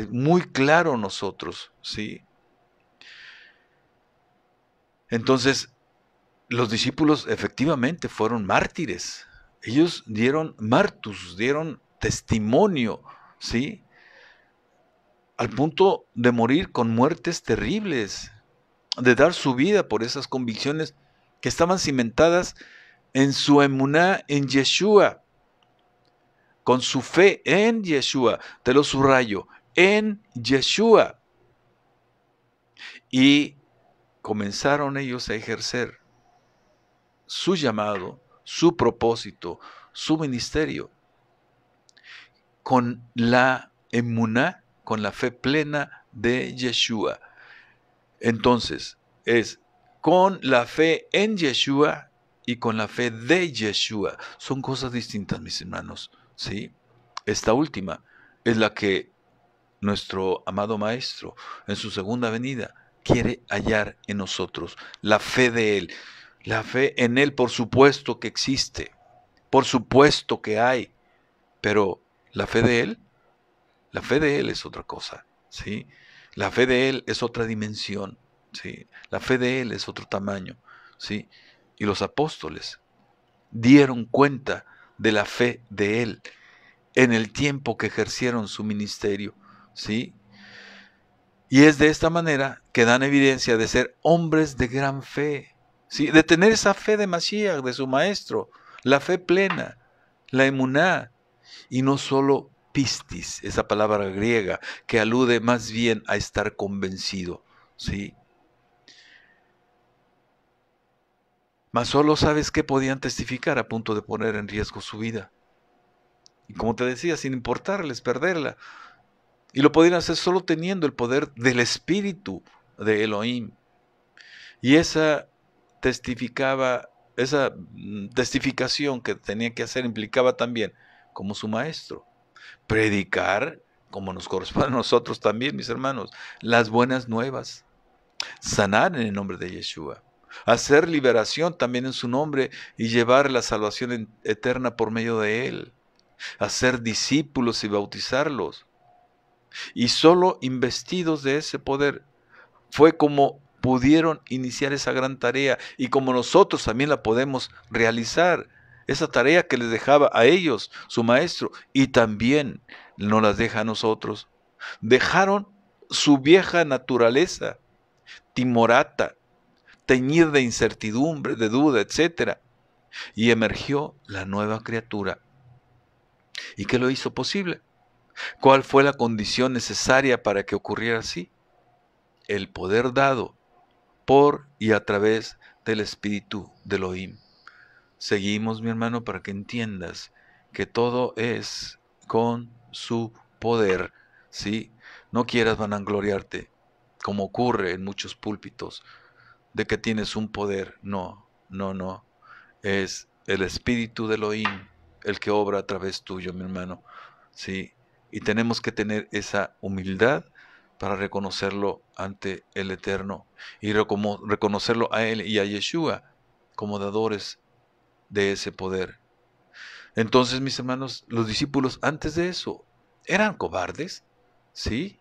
muy claro nosotros, ¿sí? Entonces, los discípulos efectivamente fueron mártires. Ellos dieron martus, dieron testimonio, ¿sí? Al punto de morir con muertes terribles, de dar su vida por esas convicciones que estaban cimentadas en su emuná en Yeshua, con su fe en Yeshua, te lo subrayo, en Yeshua. Y comenzaron ellos a ejercer su llamado, su propósito, su ministerio, con la emuná, con la fe plena de Yeshua. Entonces, es con la fe en Yeshua y con la fe de Yeshua. Son cosas distintas, mis hermanos, ¿sí? Esta última es la que nuestro amado Maestro, en su segunda venida, quiere hallar en nosotros. La fe de Él. La fe en Él, por supuesto que existe, por supuesto que hay, pero la fe de Él es otra cosa, ¿sí? La fe de Él es otra dimensión, ¿sí? La fe de Él es otro tamaño, ¿sí? Y los apóstoles dieron cuenta de la fe de Él en el tiempo que ejercieron su ministerio, ¿sí? Y es de esta manera que dan evidencia de ser hombres de gran fe, ¿sí? De tener esa fe de Mashiach, de su maestro, la fe plena, la emuná, y no solo pistis, esa palabra griega que alude más bien a estar convencido, ¿sí? Mas solo sabes que podían testificar a punto de poner en riesgo su vida. Y como te decía, sin importarles perderla. Y lo podían hacer solo teniendo el poder del Espíritu de Elohim. Y esa testificación que tenía que hacer implicaba también, como su maestro, predicar, como nos corresponde a nosotros también, mis hermanos, las buenas nuevas, sanar en el nombre de Yeshua, hacer liberación también en su nombre y llevar la salvación eterna por medio de él, hacer discípulos y bautizarlos. Y solo investidos de ese poder fue como pudieron iniciar esa gran tarea y como nosotros también la podemos realizar, esa tarea que les dejaba a ellos su maestro y también nos las deja a nosotros. Dejaron su vieja naturaleza timorata, teñida de incertidumbre, de duda, etc. Y emergió la nueva criatura. ¿Y qué lo hizo posible? ¿Cuál fue la condición necesaria para que ocurriera así? El poder dado por y a través del Espíritu de Elohim. Seguimos, mi hermano, para que entiendas que todo es con su poder, ¿sí? No quieras vanagloriarte, como ocurre en muchos púlpitos, de que tienes un poder. No, no, no. Es el Espíritu de Elohim el que obra a través tuyo, mi hermano, ¿sí? Y tenemos que tener esa humildad para reconocerlo ante el Eterno y reconocerlo a Él y a Yeshua como dadores de ese poder. Entonces, mis hermanos, los discípulos antes de eso eran cobardes, ¿sí?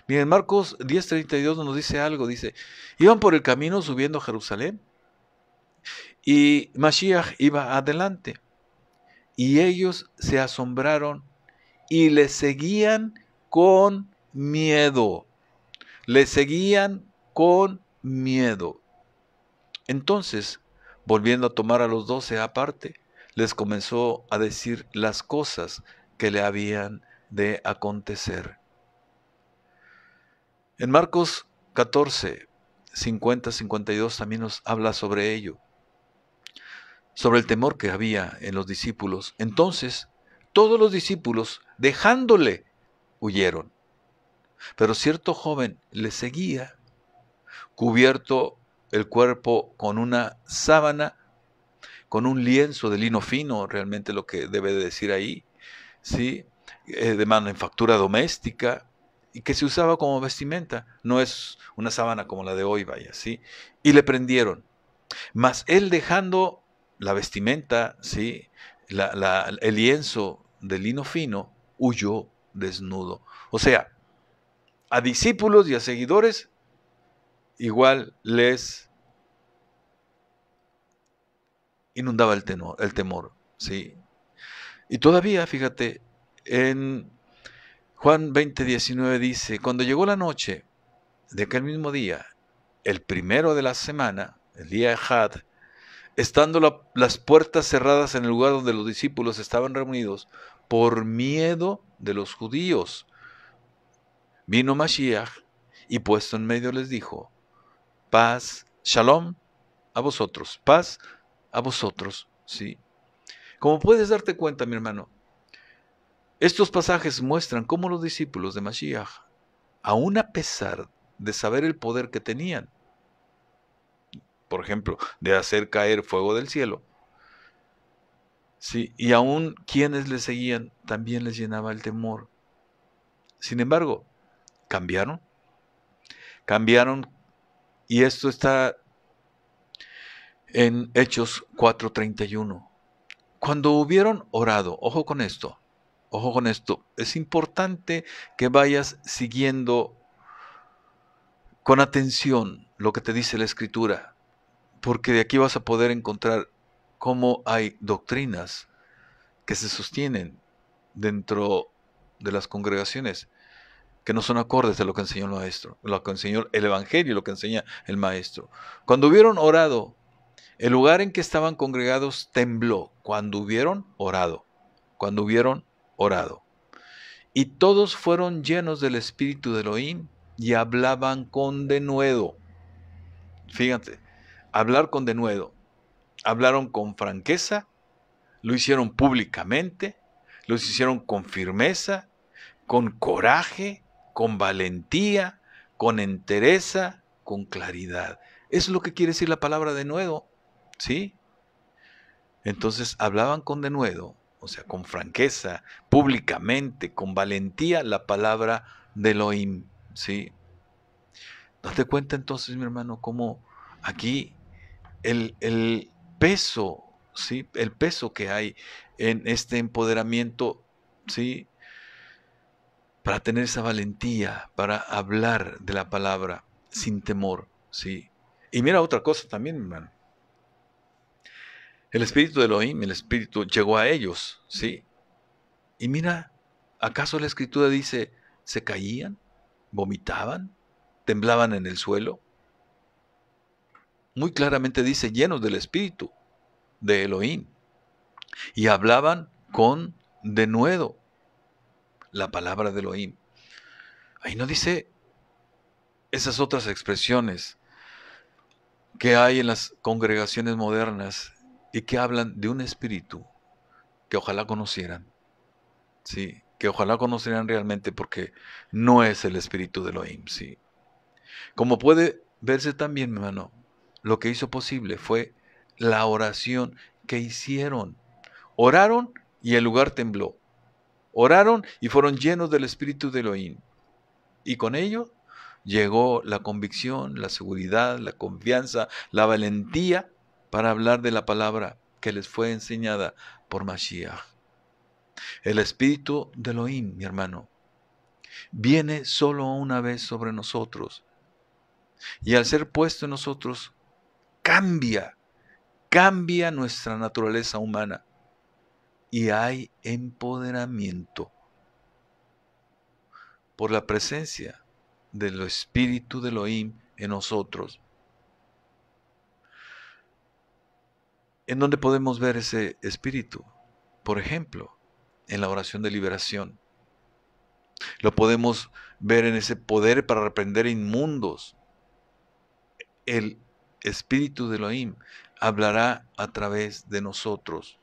Miren, Marcos 10:32 nos dice algo, dice, iban por el camino subiendo a Jerusalén y Mashiach iba adelante y ellos se asombraron y le seguían con miedo. Le seguían con miedo. Entonces, volviendo a tomar a los 12 aparte, les comenzó a decir las cosas que le habían de acontecer. En Marcos 14, 50-52 también nos habla sobre ello, sobre el temor que había en los discípulos. Entonces, todos los discípulos, dejándole, huyeron. Pero cierto joven le seguía, cubierto el cuerpo con una sábana, con un lienzo de lino fino, realmente lo que debe de decir ahí, ¿sí? De manufactura doméstica, y que se usaba como vestimenta. No es una sábana como la de hoy, vaya, ¿sí? Y le prendieron. Mas él, dejando la vestimenta, ¿sí? El lienzo de lino fino, huyó desnudo. O sea, a discípulos y a seguidores igual les inundaba el temor, ¿sí? Y todavía, fíjate, En Juan 20:19 dice, cuando llegó la noche de aquel mismo día, el primero de la semana, el día de Had, estando las puertas cerradas en el lugar donde los discípulos estaban reunidos, por miedo de los judíos, vino Mashiach y puesto en medio les dijo, paz, shalom a vosotros, paz a vosotros, ¿sí? Como puedes darte cuenta, mi hermano, estos pasajes muestran cómo los discípulos de Mashiach, aun a pesar de saber el poder que tenían, por ejemplo, de hacer caer fuego del cielo, sí, y aún quienes le seguían también les llenaba el temor. Sin embargo, cambiaron, y esto está en Hechos 4:31. Cuando hubieron orado, ojo con esto, es importante que vayas siguiendo con atención lo que te dice la Escritura, porque de aquí vas a poder encontrar cómo hay doctrinas que se sostienen dentro de las congregaciones que no son acordes de lo que enseñó el maestro, lo que enseñó el evangelio, lo que enseña el maestro. Cuando hubieron orado, el lugar en que estaban congregados tembló. Cuando hubieron orado. Y todos fueron llenos del espíritu de Elohim y hablaban con denuedo. Fíjate, hablar con denuedo. Hablaron con franqueza, lo hicieron públicamente, lo hicieron con firmeza, con coraje, con valentía, con entereza, con claridad. Eso es lo que quiere decir la palabra denuedo, ¿sí? Entonces hablaban con denuedo, o sea, con franqueza, públicamente, con valentía, la palabra de Elohim, ¿sí? Date cuenta entonces, mi hermano, cómo aquí el peso, ¿sí? El peso que hay en este empoderamiento, ¿sí? Para tener esa valentía, para hablar de la palabra sin temor, ¿sí? Y mira otra cosa también, mi hermano. El espíritu de Elohim, el espíritu llegó a ellos, ¿sí? Y mira, ¿acaso la escritura dice, se caían, vomitaban, temblaban en el suelo? Muy claramente dice, llenos del espíritu de Elohim. Y hablaban con denuedo la palabra de Elohim. Ahí no dice esas otras expresiones que hay en las congregaciones modernas y que hablan de un espíritu que ojalá conocieran. Sí, que ojalá conocieran realmente porque no es el espíritu de Elohim, sí. Como puede verse también, mi hermano, lo que hizo posible fue la oración que hicieron. Oraron y el lugar tembló. Oraron y fueron llenos del espíritu de Elohim. Y con ello llegó la convicción, la seguridad, la confianza, la valentía para hablar de la palabra que les fue enseñada por Mashiach. El espíritu de Elohim, mi hermano, viene solo una vez sobre nosotros. Y al ser puesto en nosotros, cambia nuestra naturaleza humana. Y hay empoderamiento por la presencia del espíritu de Elohim en nosotros. ¿En dónde podemos ver ese espíritu? Por ejemplo, en la oración de liberación. Lo podemos ver en ese poder para reprender inmundos. El espíritu de Elohim hablará a través de nosotros.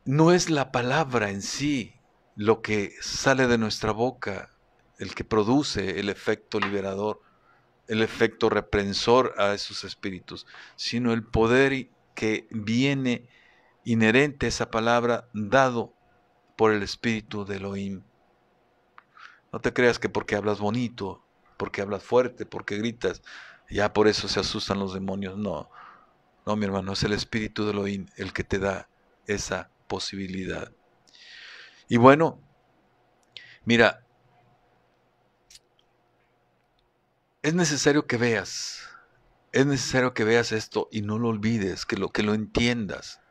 No es la palabra en sí lo que sale de nuestra boca, el que produce el efecto liberador, el efecto reprensor a esos espíritus, sino el poder que viene inherente a esa palabra dado por el espíritu de Elohim. No te creas que porque hablas bonito, porque hablas fuerte, porque gritas, ya por eso se asustan los demonios. No, no, mi hermano, es el espíritu de Elohim el que te da esa posibilidad. Y bueno, mira, es necesario que veas esto y no lo olvides, que lo entiendas.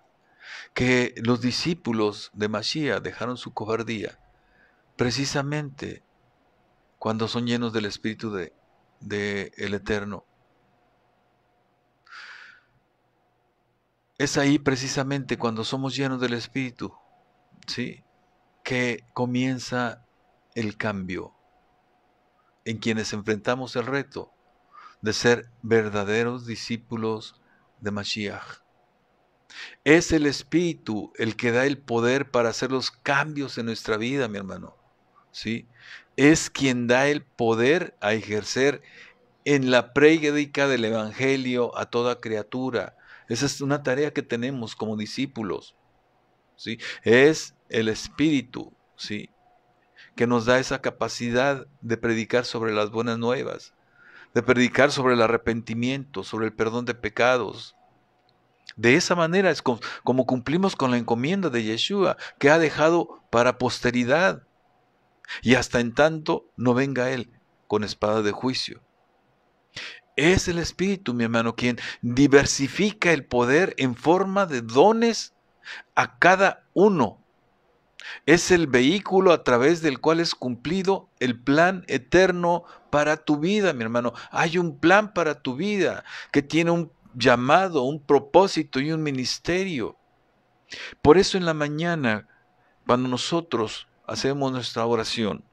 que los discípulos de Mashiach dejaron su cobardía precisamente cuando son llenos del Espíritu de el Eterno. Es ahí precisamente cuando somos llenos del Espíritu, ¿sí?, que comienza el cambio, en quienes enfrentamos el reto de ser verdaderos discípulos de Mashiach. Es el Espíritu el que da el poder para hacer los cambios en nuestra vida, mi hermano, ¿sí? Es quien da el poder a ejercer en la prédica del Evangelio a toda criatura. Esa es una tarea que tenemos como discípulos, ¿sí? Es el Espíritu, ¿sí?, que nos da esa capacidad de predicar sobre las buenas nuevas, de predicar sobre el arrepentimiento, sobre el perdón de pecados. De esa manera es como cumplimos con la encomienda de Yeshua, que ha dejado para posteridad, y hasta en tanto no venga Él con espada de juicio. Es el Espíritu, mi hermano, quien diversifica el poder en forma de dones a cada uno. Es el vehículo a través del cual es cumplido el plan eterno para tu vida, mi hermano. Hay un plan para tu vida que tiene un llamado, un propósito y un ministerio. Por eso en la mañana, cuando nosotros hacemos nuestra oración,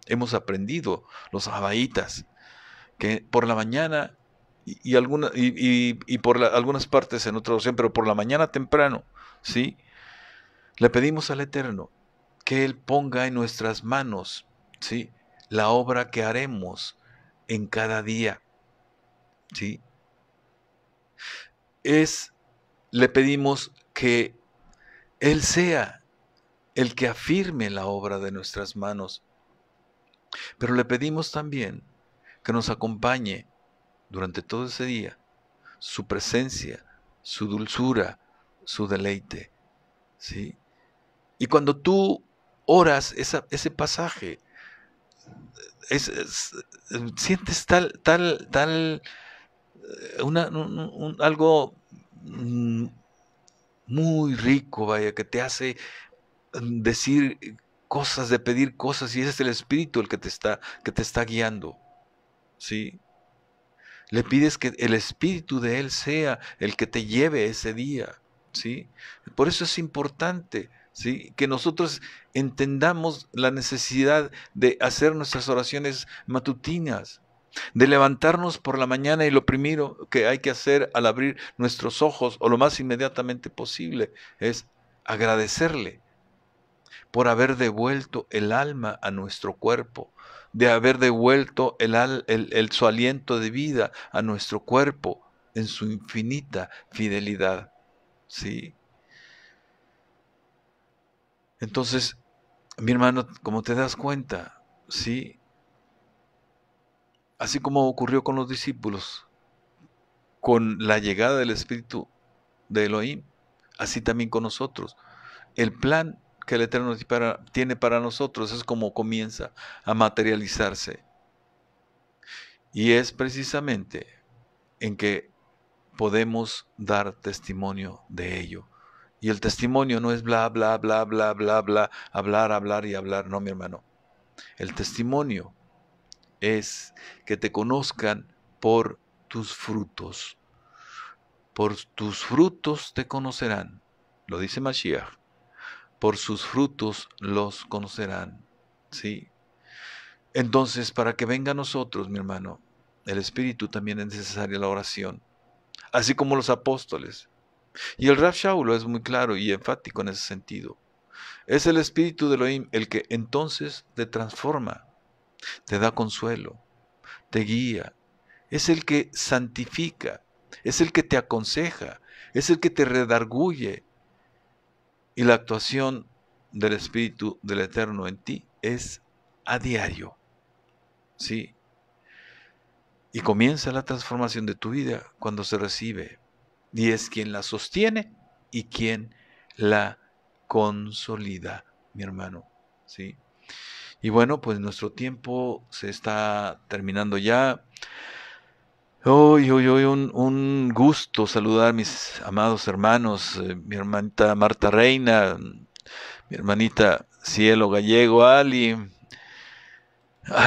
hemos aprendido los abaitas, que por la mañana y por algunas partes en otra oración, pero por la mañana temprano, ¿sí?, le pedimos al Eterno que Él ponga en nuestras manos, ¿sí?, la obra que haremos en cada día, ¿sí? Le pedimos que Él sea el que afirme la obra de nuestras manos, pero le pedimos también que nos acompañe durante todo ese día su presencia, su dulzura, su deleite, ¿sí? Y cuando tú oras ese pasaje, sientes algo muy rico, vaya, que te hace decir cosas, de pedir cosas, y ese es el Espíritu el que te está guiando, ¿sí? Le pides que el Espíritu de Él sea el que te lleve ese día, ¿sí? Por eso es importante, ¿sí?, que nosotros entendamos la necesidad de hacer nuestras oraciones matutinas, de levantarnos por la mañana, y lo primero que hay que hacer al abrir nuestros ojos, o lo más inmediatamente posible, es agradecerle por haber devuelto el alma a nuestro cuerpo, de haber devuelto su aliento de vida a nuestro cuerpo en su infinita fidelidad, ¿sí? Entonces, mi hermano, como te das cuenta, ¿sí?, así como ocurrió con los discípulos, con la llegada del Espíritu de Elohim, así también con nosotros. El plan que el Eterno tiene para nosotros es como comienza a materializarse. Y es precisamente en que podemos dar testimonio de ello. Y el testimonio no es bla, bla, bla, bla, bla, bla, hablar, hablar y hablar. No, mi hermano. El testimonio es que te conozcan por tus frutos. Por tus frutos te conocerán. Lo dice Mashiach. Por sus frutos los conocerán. ¿Sí? Entonces, para que venga a nosotros, mi hermano, el Espíritu, también es necesaria la oración, así como los apóstoles. Y el Rav Shaulo es muy claro y enfático en ese sentido. Es el Espíritu de Elohim el que entonces te transforma, te da consuelo, te guía, es el que santifica, es el que te aconseja, es el que te redarguye. Y la actuación del Espíritu del Eterno en ti es a diario. ¿Sí? Y comienza la transformación de tu vida cuando se recibe. Y es quien la sostiene y quien la consolida, mi hermano. ¿Sí? Y bueno, pues nuestro tiempo se está terminando ya. Hoy, un gusto saludar a mis amados hermanos, mi hermanita Marta Reina, mi hermanita Cielo Gallego Ali,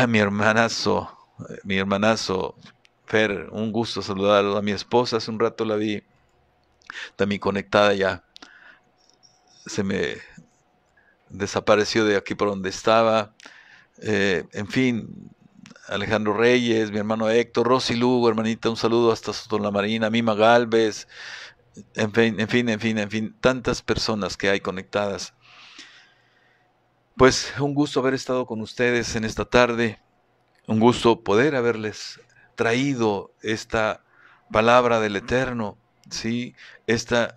mi hermanazo Fer, un gusto saludarlo. A mi esposa, hace un rato la vi, también conectada ya, se me desapareció de aquí por donde estaba. En fin, Alejandro Reyes, mi hermano Héctor, Rosy Lugo, hermanita, un saludo hasta Sotola Marina, Mima Galvez, en fin, tantas personas que hay conectadas. Pues un gusto haber estado con ustedes en esta tarde, un gusto poder haberles traído esta palabra del Eterno, ¿sí? Este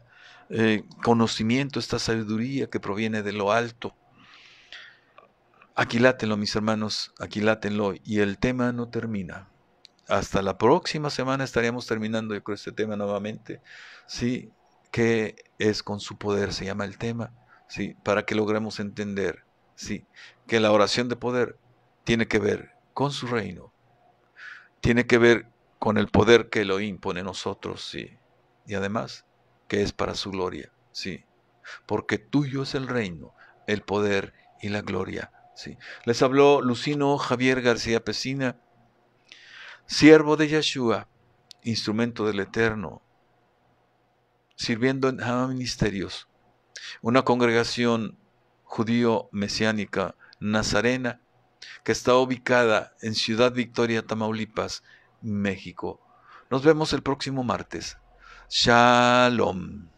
conocimiento, esta sabiduría que proviene de lo alto. Aquilátenlo, mis hermanos, aquilátenlo, y el tema no termina. Hasta la próxima semana estaríamos terminando, yo creo, este tema nuevamente, ¿sí? ¿Qué es con su poder? Se llama el tema, ¿sí? Para que logremos entender, ¿sí? Que la oración de poder tiene que ver con su reino, tiene que ver con el poder que Elohim pone en nosotros, ¿sí? Y además, que es para su gloria, ¿sí? Porque tuyo es el reino, el poder y la gloria, ¿sí? Les habló Lucino Javier García Pesina, siervo de Yeshua, instrumento del Eterno, sirviendo en Hama Ministerios, una congregación judío-mesiánica nazarena que está ubicada en Ciudad Victoria, Tamaulipas, México. Nos vemos el próximo martes. Shalom.